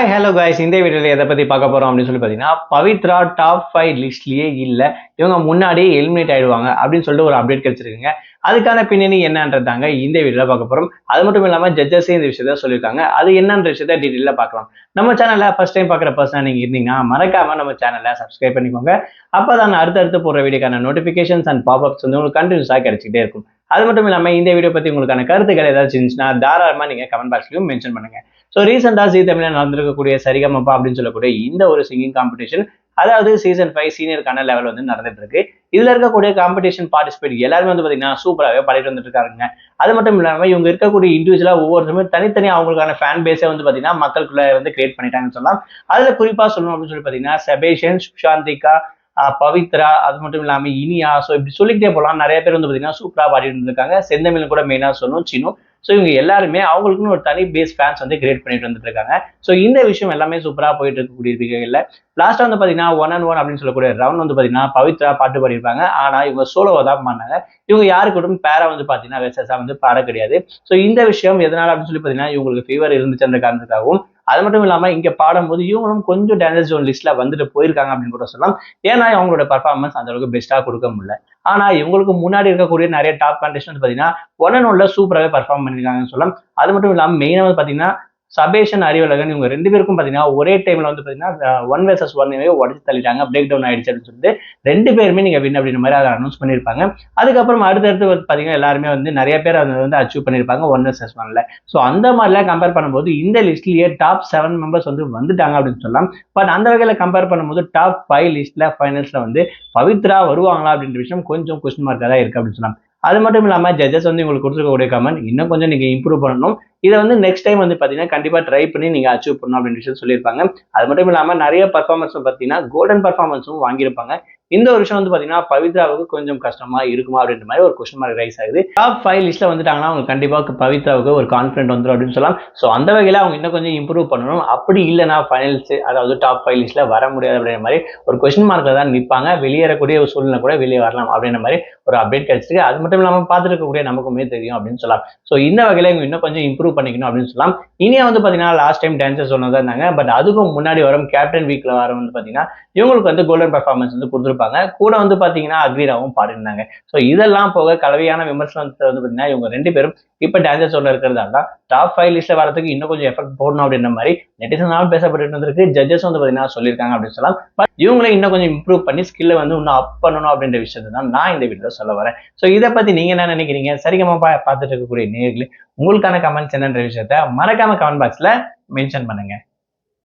Hi hello guys, இந்த வீடியோவில் எதை பற்றி பார்க்க போகிறோம் அப்படின்னு சொல்லி பார்த்தீங்கன்னா, பவித்ரா டாப் 5 லிஸ்ட்லேயே இல்லை, இவங்க முன்னாடியே எலிமினேட் ஆயிடுவாங்க அப்படின்னு சொல்லிட்டு ஒரு அப்டேட் கிடைச்சிருக்குங்க. அதுக்கான பின்னணி என்னன்றதாங்க இந்த வீடியோவில் பார்க்க போகிறோம். அது மட்டும் இல்லாமல் ஜட்ஜஸே இந்த விஷயத்த சொல்லியிருக்காங்க. அது என்னன்ற விஷயத்த டீட்டெயிலாக பார்க்கலாம். நம்ம சேனலில் ஃபர்ஸ்ட் டைம் பார்க்குற பர்சனாக நீங்கள் இருந்தீங்கன்னா மறக்காம நம்ம சேனலை சப்ஸ்கிரைப் பண்ணிக்கோங்க. அப்போ தான் அடுத்தடுத்து போகிற வீடியோக்கான நோட்டிஃபிகேஷன்ஸ் அண்ட் பாப்அப்ஸ் வந்து உங்களுக்கு கண்டினியூஸாக கிடைச்சிக்கிட்டே இருக்கும். அது மட்டும் இல்லாமல் இந்த வீடியோ பற்றி உங்களுக்கான கருத்துக்கள் ஏதாச்சும் இருந்துச்சுன்னா தாராளமாக நீங்கள் கமெண்ட் பாக்ஸ்லையும் மென்ஷன் பண்ணுங்க. ஸோ ரீசெண்டாக ஜீ தமிழில் நடந்திருக்கக்கூடிய சரிகமப்பா அப்படின்னு சொல்லக்கூடிய இந்த ஒரு சிங்கிங் காம்படிஷன், அதாவது சீசன் 5 சீனியருக்கான லெவல் வந்து நடந்துட்டு இருக்கு. இதுல இருக்கக்கூடிய காம்படிஷன் பார்ட்டிசிபேட் எல்லாருமே வந்து பாத்தீங்கன்னா சூப்பராகவே பாடிட்டு வந்துட்டு இருக்காங்க. அது மட்டும் இல்லாம இவங்க இருக்கக்கூடிய இண்டிவிஜுவலா ஒவ்வொருத்தருமே தனித்தனியா அவங்களுக்கான ஃபேன் பேஸை வந்து பாத்தீங்கன்னா மக்களுக்குள்ள வந்து கிரியேட் பண்ணிட்டாங்கன்னு சொல்லலாம். அதுல குறிப்பா சொல்லணும் அப்படின்னு சொல்லி பாத்தீங்கன்னா செபேஷியன், சுஷாந்திகா, பவித்ரா, அது மட்டும் இல்லாம இனியா, ஸோ இப்படி சொல்லிக்கிட்டே போகலாம். நிறைய பேர் வந்து பாத்தீங்கன்னா சூப்பரா பாடிட்டு இருந்திருக்காங்க. செந்தமிழ் கூட மெயினா சொல்லணும், சினு. ஸோ இவங்க எல்லாருமே அவங்களுக்குன்னு ஒரு தனி பேஸ் ஃபேன்ஸ் வந்து கிரியேட் பண்ணிட்டு வந்துட்டு இருக்காங்க. ஸோ இந்த விஷயம் எல்லாமே சூப்பரா போயிட்டு இருக்கக்கூடிய வகையில் லாஸ்டா வந்து பாத்தீங்கன்னா 1-on-1 அப்படின்னு சொல்லக்கூடிய ரவுண்ட் வந்து பாத்தீங்கன்னா பவித்ரா பாட்டு பாடிருப்பாங்க. ஆனா இவங்க சோலோவா தான் பண்ணாங்க. இவங்க யாருக்கூடும் பேரா வந்து பாத்தீங்கன்னா வெர்சஸா வந்து பாட கிடையாது. ஸோ இந்த விஷயம் எதனால அப்படின்னு சொல்லி பாத்தீங்கன்னா இவங்களுக்கு ஃபீவர் இருந்துச்சுன்ற காரணத்துக்காகவும், அது மட்டும் இல்லாம இங்க பாடும்போது இவங்களும் கொஞ்சம் டேஞ்சர் ஜோன் லிஸ்ட்ல வந்துட்டு போயிருக்காங்க அப்படின்னு கூட சொல்லலாம். ஏன்னா அவங்களோட பர்ஃபார்மன்ஸ் அந்த அளவுக்கு பெஸ்டா கொடுக்க முடியல. ஆனா இவங்களுக்கு முன்னாடி இருக்கக்கூடிய நிறைய டாப் கண்டெஸ்டன்ட் பாத்தீங்கன்னா 1-on-1ல சூப்பராகவே பர்ஃபார்ம் பண்ணிருக்காங்கன்னு சொல்லலாம். அது மட்டும் இல்லாம மெயினா வந்து பாத்தீங்கன்னா சபேஷன், அறிவழகன் இவங்க 2 பேருக்கும் பாத்தீங்கன்னா ஒரே டைம்ல வந்து பாத்தீங்கன்னா 1 vs 1 உடச்சு தள்ளிட்டாங்க. பிரேக் டவுன் ஆயிடுச்சு அப்படின்னு சொல்லிட்டு 2 பேருமே நீங்க வின் அப்படின்ற மாதிரி அதை அனௌன்ஸ் பண்ணிருப்பாங்க. அதுக்கப்புறம் அடுத்தடுத்து பாத்தீங்கன்னா எல்லாருமே வந்து நிறைய பேர் அதை வந்து அச்சீவ் பண்ணிருப்பாங்க 1 vs 1ல. ஸோ அந்த மாதிரிலாம் கம்பேர் பண்ணும்போது இந்த லிஸ்ட்லயே டாப் 7 மெம்பர்ஸ் வந்து வந்துட்டாங்க அப்படின்னு சொல்லலாம். பட் அந்த வகையில கம்பேர் பண்ணும்போது டாப் 5 லிஸ்ட்ல ஃபைனல்ஸ்ல வந்து பவித்ரா வருவாங்களா அப்படின்ற விஷயம் கொஞ்சம் கொஸ்டின் மார்க்கா தான் இருக்கு அப்படின்னு சொல்லலாம். அது மட்டும் இல்லாம ஜட்ஜஸ் வந்து உங்களுக்கு கொடுத்துருக்கக்கூடிய கமெண்ட் இன்னும் கொஞ்சம் நீங்க இம்ப்ரூவ் பண்ணணும். இதை வந்து நெக்ஸ்ட் டைம் வந்து பாத்தீங்கன்னா கண்டிப்பா ட்ரை பண்ணி நீங்க அச்சீவ் பண்ணணும் அப்படின்னு விஷயம் சொல்லியிருப்பாங்க. அது மட்டும் இல்லாம நிறைய பர்ஃபார்மன்ஸ் பாத்தீங்கன்னா கோல்டன் பர்ஃபார்மன்ஸும் வாங்கியிருப்பாங்க. இந்த ஒரு விஷயம் வந்து பாத்தீங்கன்னா பவித்ராவுக்கு கொஞ்சம் கஷ்டமா இருக்குமா அப்படின்ற மாதிரி ஒரு கொஸ்டின் மார்க் ரைஸ் ஆகுது. டாப் 5 லிஸ்ட்ல வந்துட்டாங்கன்னா அவங்க கண்டிப்பா பவித்ராவுக்கு ஒரு கான்ஃபிடன்ட் வந்துடும் அப்படின்னு சொல்லலாம். ஸோ அந்த வகையில அவங்க இன்னும் கொஞ்சம் இம்ப்ரூவ் பண்ணணும். அப்படி இல்லைன்னா ஃபைனல்ஸ், அதாவது டாப் 5 லிஸ்ட்ல வர முடியாது அப்படின்ற மாதிரி ஒரு கொஸ்டின் மார்க்ல தான் நிற்பாங்க. வெளியேறக்கூடிய ஒரு சூழ்நிலை கூட வெளியே வரலாம் அப்படின்ற மாதிரி ஒரு அப்டேட் கிடைச்சிருக்கு. அது மட்டும் இல்லாம பார்த்துட்டு இருக்கக்கூடிய நமக்குமே தெரியும் அப்படின்னு சொல்லலாம். ஸோ இந்த வகையில இவங்க இன்னும் கொஞ்சம் இம்ப்ரூவ் பண்ணிக்கணும் அப்படின்னு சொல்லலாம். இனியா வந்து பாத்தீங்கன்னா லாஸ்ட் டைம் டான்சர் சொன்னதா இருந்தாங்க. பட் அதுக்கும் முன்னாடி வரும் கேப்டன் வீக்ல வர வந்து பாத்தீங்கன்னா இவங்களுக்கு வந்து கோல்டன் பர்ஃபார்மன்ஸ் வந்து கொடுத்துருப்பாங்க. கூட வந்து பாத்தீங்கன்னா அக்வீராவும் பாடிருந்தாங்க. ஸோ இதெல்லாம் போக கலவையான விமர்சனத்தை வந்து பாத்தீங்கன்னா இவங்க 2 பேரும் இப்ப டான்சர் சொல்ல இருக்கிறதால டாப் 5 லிஸ்ட்ல வரதுக்கு இன்னும் கொஞ்சம் எஃபெக்ட் போடணும் அப்படின்ற மாதிரி நெட்டிசனாலும் பேசப்பட்டு இருந்திருக்கு. ஜட்ஜஸ் வந்து பாத்தீங்கன்னா சொல்லியிருக்காங்க அப்படின்னு சொல்லலாம். பட் இவங்களே இன்னும் கொஞ்சம் இம்ப்ரூவ் பண்ணி ஸ்கில்ல வந்து இன்னும் அப் பண்ணணும் அப்படின்ற விஷயத்தை தான் நான் இந்த வீடியோல சொல்ல வரேன். ஸோ இதை பத்தி நீங்க என்ன நினைக்கிறீங்க? சரிகமா பார்த்துட்டு இருக்கக்கூடிய நேயர்களே, உங்களுக்கான கமெண்ட்ஸ் என்னன்ற விஷயத்த மறக்காம கமெண்ட் பாக்ஸ்ல மென்ஷன் பண்ணுங்க.